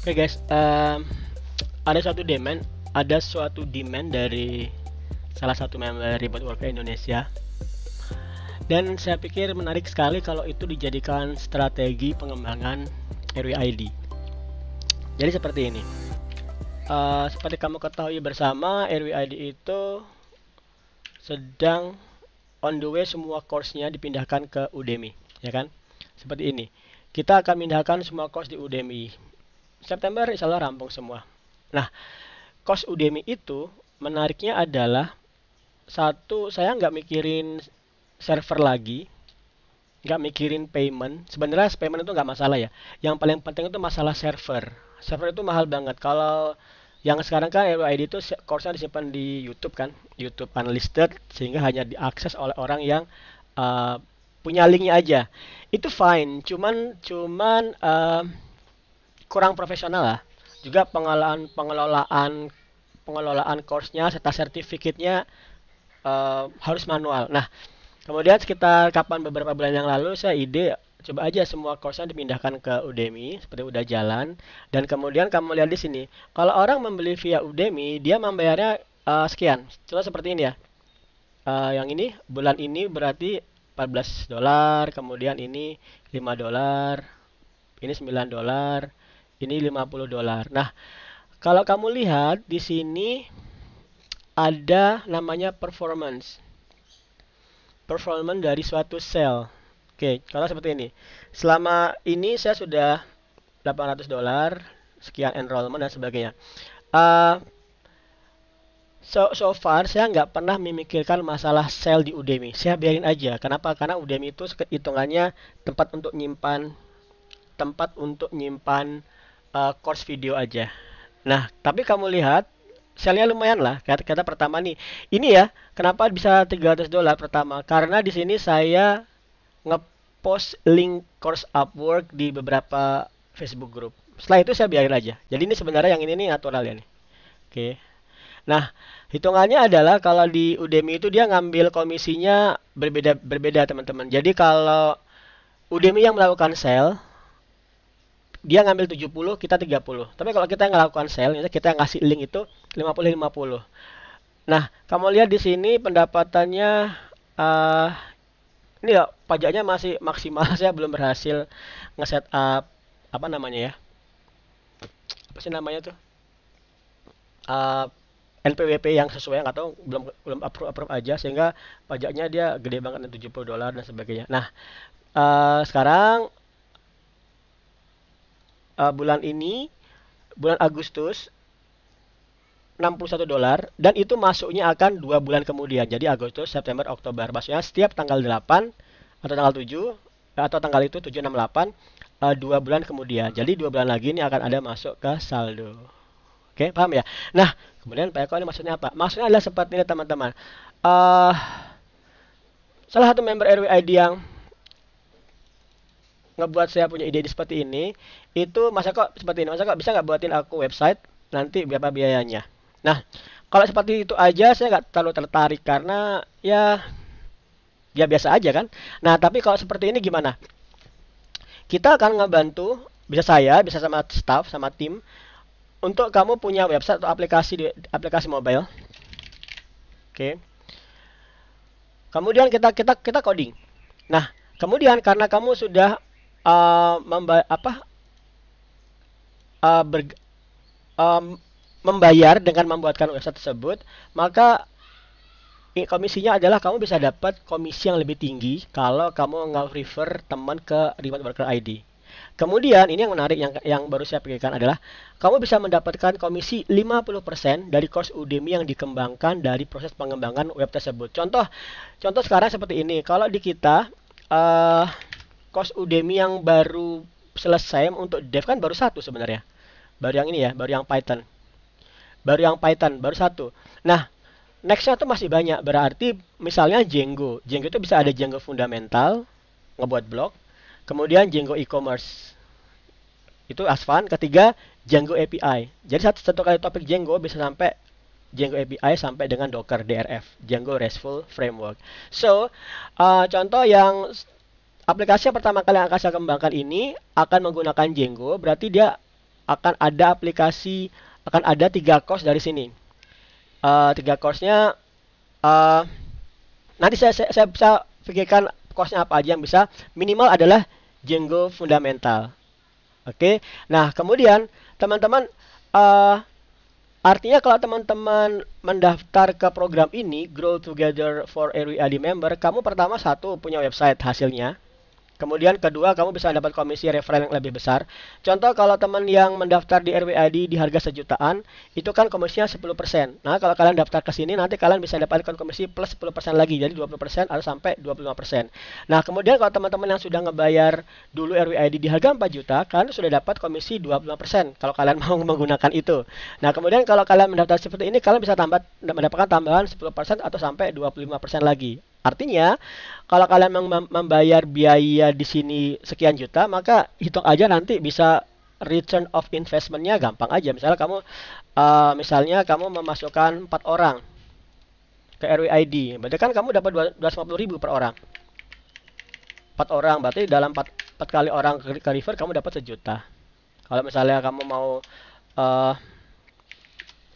Oke guys, ada suatu demand dari salah satu member Remote Worker Indonesia, dan saya pikir menarik sekali kalau itu dijadikan strategi pengembangan RWID. Jadi seperti ini. Seperti kamu ketahui bersama, RWID itu sedang on the way, semua course-nya dipindahkan ke Udemy, ya kan? Seperti ini. Kita akan pindahkan semua course di Udemy. September insya Allah rampung semua. Nah, course Udemy itu menariknya adalah satu, saya nggak mikirin server lagi, nggak mikirin payment. Sebenarnya payment itu nggak masalah ya. Yang paling penting itu masalah server. Server itu mahal banget. Kalau yang sekarang kan RWID itu course-nya disimpan di YouTube kan, YouTube unlisted, sehingga hanya diakses oleh orang yang uh, punya linknya aja. Itu fine, cuman kurang profesional lah. Juga pengelolaan course-nya serta sertifikatnya harus manual. Nah, kemudian sekitar beberapa bulan yang lalu saya ide coba aja semua course-nya dipindahkan ke Udemy seperti udah jalan, dan kemudian kamu lihat di sini kalau orang membeli via Udemy dia membayarnya sekian. Contoh seperti ini ya. Yang ini bulan ini berarti $14, kemudian ini $5, ini $9, ini $50. Nah, kalau kamu lihat di sini ada namanya performance. Performance dari suatu sel. Oke, kalau seperti ini. Selama ini saya sudah $800, sekian enrollment dan sebagainya. Uh, so far saya nggak pernah memikirkan masalah sel di Udemy. Saya biarin aja. Kenapa? Karena Udemy itu hitungannya tempat untuk nyimpan course video aja. Nah, tapi kamu lihat selnya lumayan lah. Kata pertama nih. Ini ya, kenapa bisa $300 pertama? Karena di sini saya ngepost link course Upwork di beberapa Facebook group. Setelah itu saya biarin aja. Jadi ini sebenarnya yang ini nih natural ya nih. Oke. Nah, hitungannya adalah kalau di Udemy itu dia ngambil komisinya berbeda teman-teman. Jadi kalau Udemy yang melakukan sale, dia ngambil 70, kita 30. Tapi kalau kita yang melakukan sale, kita yang ngasih link itu 50-50. Nah, kamu lihat di sini pendapatannya, uh, ini ya pajaknya masih maksimal. Saya belum berhasil nge-set up apa namanya ya? Apa sih namanya tuh? Uh, NPWP yang sesuai, nggak tahu, belum approve aja, sehingga pajaknya dia gede banget, $70 dan sebagainya. Nah, sekarang bulan Agustus $61, dan itu masuknya akan 2 bulan kemudian. Jadi Agustus, September, Oktober. Maksudnya setiap tanggal 8 atau tanggal 7 atau tanggal itu 7, 6, 8, 2 bulan kemudian. Jadi 2 bulan lagi ini akan ada masuk ke saldo. Oke, paham ya? Nah, kemudian Pak Eko ini maksudnya apa? Maksudnya adalah seperti ini teman-teman. Uh, Salah satu member RWID yang ngebuat saya punya ide seperti ini, itu Mas Eko seperti ini. Mas Eko bisa nggak buatin aku website, nanti berapa biayanya? Nah, kalau seperti itu aja saya nggak terlalu tertarik karena ya biasa aja kan. Nah, tapi kalau seperti ini gimana? Kita akan ngebantu, bisa saya, bisa sama staff, sama tim, untuk kamu punya website atau aplikasi mobile. Oke. Kemudian kita coding. Nah, kemudian karena kamu sudah uh, memba apa uh, ber- membayar dengan membuatkan website tersebut, maka komisinya adalah kamu bisa dapat komisi yang lebih tinggi kalau kamu nge-refer teman ke Remote Worker ID. Kemudian ini yang menarik, yang baru saya pikirkan adalah kamu bisa mendapatkan komisi 50% dari course Udemy yang dikembangkan dari proses pengembangan web tersebut. Contoh sekarang seperti ini. Kalau di kita course Udemy yang baru selesai untuk dev kan baru satu sebenarnya. Baru yang ini ya, baru yang Python. Baru satu. Nah, nextnya tuh masih banyak. Berarti misalnya Django. Django itu bisa ada Django fundamental, ngebuat blog. Kemudian Django e-commerce. Itu Asvan. Ketiga, Django API. Jadi satu kali topik Django bisa sampai Django API sampai dengan Docker DRF, Django RESTful Framework. So, contoh yang aplikasi yang pertama kali yang akan saya kembangkan ini akan menggunakan Django, berarti dia akan ada aplikasi, akan ada 3 course dari sini. 3 course-nya eh, nanti saya bisa pikirkan course-nya apa aja yang bisa. Minimal adalah Django fundamental. Oke. Nah, kemudian teman-teman eh, artinya kalau teman-teman mendaftar ke program ini, Grow Together for Every ID Member, kamu pertama satu punya website hasilnya. Kemudian kedua, kamu bisa dapat komisi referral yang lebih besar. Contoh kalau teman yang mendaftar di RWID di harga sejutaan, itu kan komisinya 10%. Nah, kalau kalian daftar ke sini, nanti kalian bisa dapatkan komisi plus 10% lagi. Jadi 20% atau sampai 25%. Nah, kemudian kalau teman-teman yang sudah ngebayar dulu RWID di harga 4 juta, kalian sudah dapat komisi 25% kalau kalian mau menggunakan itu. Nah, kemudian kalau kalian mendaftar seperti ini, kalian bisa mendapatkan tambahan 10% atau sampai 25% lagi. Artinya, kalau kalian membayar biaya di sini sekian juta, maka hitung aja nanti bisa return of investment-nya gampang aja. Misalnya kamu memasukkan 4 orang ke RWID, berarti kan kamu dapat 250.000 per orang. 4 orang, berarti dalam 4 kali orang ke refer kamu dapat 1 juta. Kalau misalnya kamu mau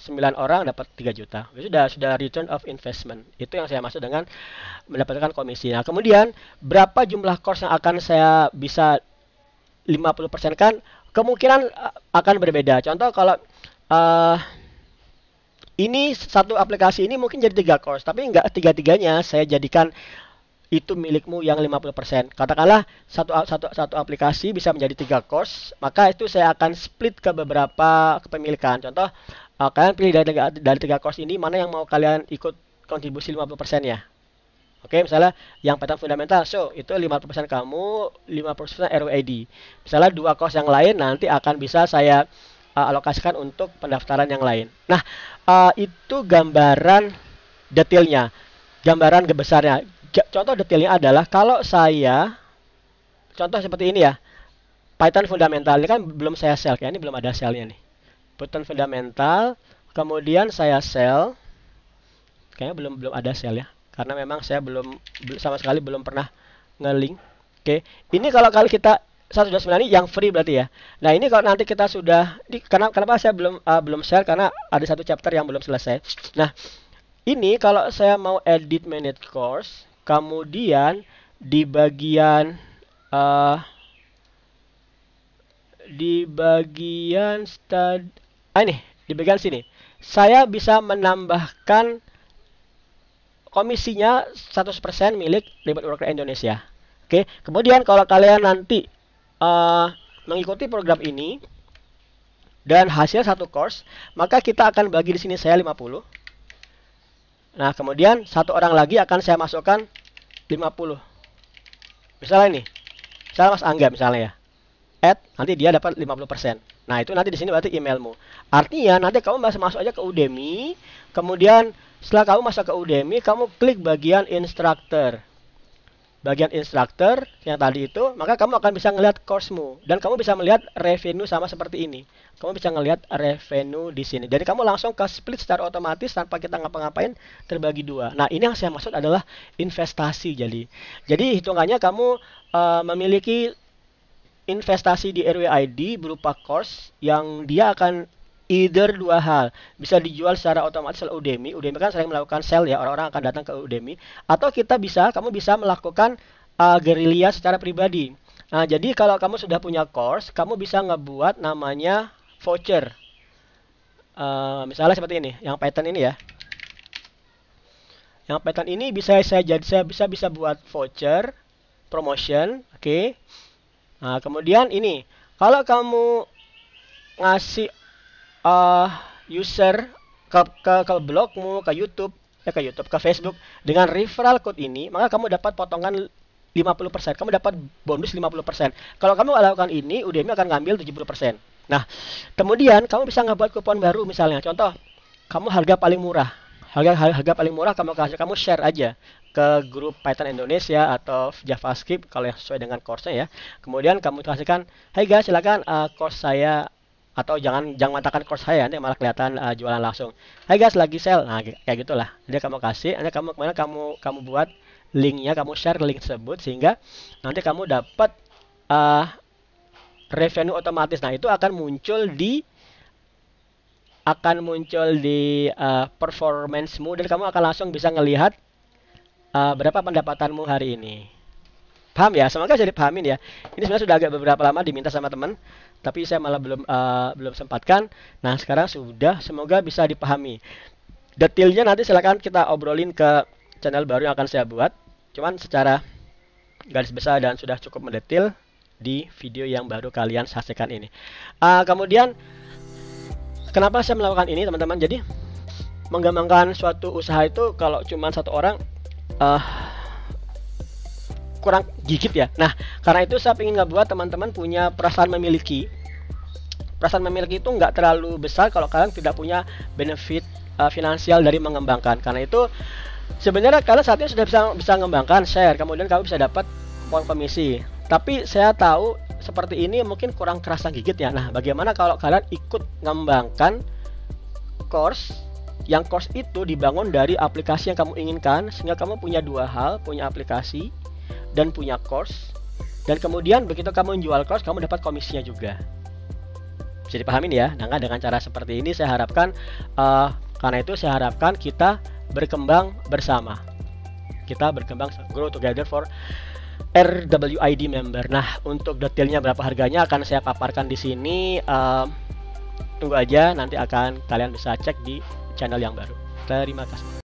9 orang dapat 3 juta. Sudah return of investment. Itu yang saya maksud dengan mendapatkan komisi. Nah, kemudian berapa jumlah course yang akan saya bisa 50% kan kemungkinan akan berbeda. Contoh kalau uh, ini satu aplikasi ini mungkin jadi 3 course, tapi enggak tiga-tiganya saya jadikan itu milikmu yang 50%. Katakanlah satu aplikasi bisa menjadi 3 course, maka itu saya akan split ke beberapa kepemilikan. Contoh, kalian pilih dari 3 course ini mana yang mau kalian ikut kontribusi 50% ya. Oke, misalnya yang Python fundamental, so itu 50% kamu, 50% RWID. Misalnya 2 course yang lain nanti akan bisa saya alokasikan untuk pendaftaran yang lain. Nah, itu gambaran detailnya, gambaran besarnya. Contoh detailnya adalah kalau saya, contoh seperti ini ya, Python fundamental ini kan belum saya sell, ya ini belum ada sellnya nih. Python fundamental, kemudian saya sell, kayaknya belum ada sell ya. Karena memang saya sama sekali belum pernah nge-link. Oke, ini kalau kita 129 ini yang free berarti ya. Nah, ini kalau nanti kita sudah kenapa saya belum share karena ada satu chapter yang belum selesai. Nah, ini kalau saya mau edit manage course, kemudian di bagian di bagian sini saya bisa menambahkan komisinya 100% milik Remote Worker Indonesia. Oke, kemudian kalau kalian nanti mengikuti program ini dan hasil 1 course, maka kita akan bagi di sini saya 50. Nah, kemudian 1 orang lagi akan saya masukkan 50. Misalnya Mas Angga misalnya ya. Nanti dia dapat 50%. Nah, itu nanti di sini berarti emailmu. Artinya nanti kamu masuk aja ke Udemy, kemudian setelah kamu masuk ke Udemy, kamu klik bagian instructor. Bagian instructor yang tadi itu, maka kamu akan bisa melihat course-mu dan kamu bisa melihat revenue sama seperti ini. Kamu bisa melihat revenue di sini. Jadi kamu langsung ke split secara otomatis tanpa kita ngapa-ngapain, terbagi 2. Nah, ini yang saya maksud adalah investasi. Jadi hitungannya kamu memiliki investasi di RWID berupa course yang dia akan either 2 hal. Bisa dijual secara otomatis oleh Udemy. Udemy kan sering melakukan sell ya, orang-orang akan datang ke Udemy. Atau kamu bisa melakukan gerilya secara pribadi. Nah, jadi kalau kamu sudah punya course, kamu bisa ngebuat namanya voucher. Misalnya seperti ini, yang Python ini ya. Yang Python ini bisa saya bisa buat voucher, promotion, oke. Nah, kemudian ini, kalau kamu ngasih user ke blogmu, ke YouTube, ke Facebook dengan referral code ini, maka kamu dapat potongan 50%. Kamu dapat bonus 50%. Kalau kamu lakukan ini, Udemy akan ngambil 70%. Nah, kemudian kamu bisa ngebuat kupon baru misalnya. Contoh, kamu harga paling murah. Harga paling murah kamu share aja ke grup Python Indonesia atau JavaScript kalau yang sesuai dengan course-nya ya. Kemudian kamu kasihkan, "Hai guys, silakan course saya," atau jangan mengatakan course saya, nanti malah kelihatan jualan langsung. "Hai guys, lagi sale." Nah, kayak gitulah. Jadi kamu kasih, nanti kamu buat linknya, kamu share link tersebut sehingga nanti kamu dapat revenue otomatis. Nah, itu akan muncul di performance-mu, dan kamu akan langsung bisa ngelihat berapa pendapatanmu hari ini. Paham ya? Semoga bisa dipahamin ya. Ini sebenarnya sudah agak beberapa lama diminta sama teman, tapi saya malah belum sempatkan. Nah, sekarang sudah, semoga bisa dipahami. Detailnya nanti silakan kita obrolin ke channel baru yang akan saya buat. Cuman secara garis besar dan sudah cukup mendetail di video yang baru kalian saksikan ini. Kemudian kenapa saya melakukan ini, teman-teman? Jadi mengembangkan suatu usaha itu kalau cuma satu orang kurang gigit ya. Nah, karena itu saya ingin ngebuat teman-teman punya perasaan memiliki. Perasaan memiliki itu nggak terlalu besar kalau kalian tidak punya benefit finansial dari mengembangkan. Karena itu sebenarnya kalian saat ini sudah bisa mengembangkan share, kemudian kamu bisa dapat poin komisi. Tapi saya tahu seperti ini mungkin kurang kerasa gigit ya. Nah, bagaimana kalau kalian ikut mengembangkan course, yang course itu dibangun dari aplikasi yang kamu inginkan, sehingga kamu punya dua hal, punya aplikasi dan punya course. Dan kemudian begitu kamu menjual course, kamu dapat komisinya juga. Bisa dipahamin ya. Nah, dengan cara seperti ini saya harapkan karena itu saya harapkan kita berkembang bersama. Kita berkembang, grow together for RWID member. Nah, untuk detailnya berapa harganya akan saya paparkan di sini. Tunggu aja, nanti akan kalian bisa cek di channel yang baru. Terima kasih.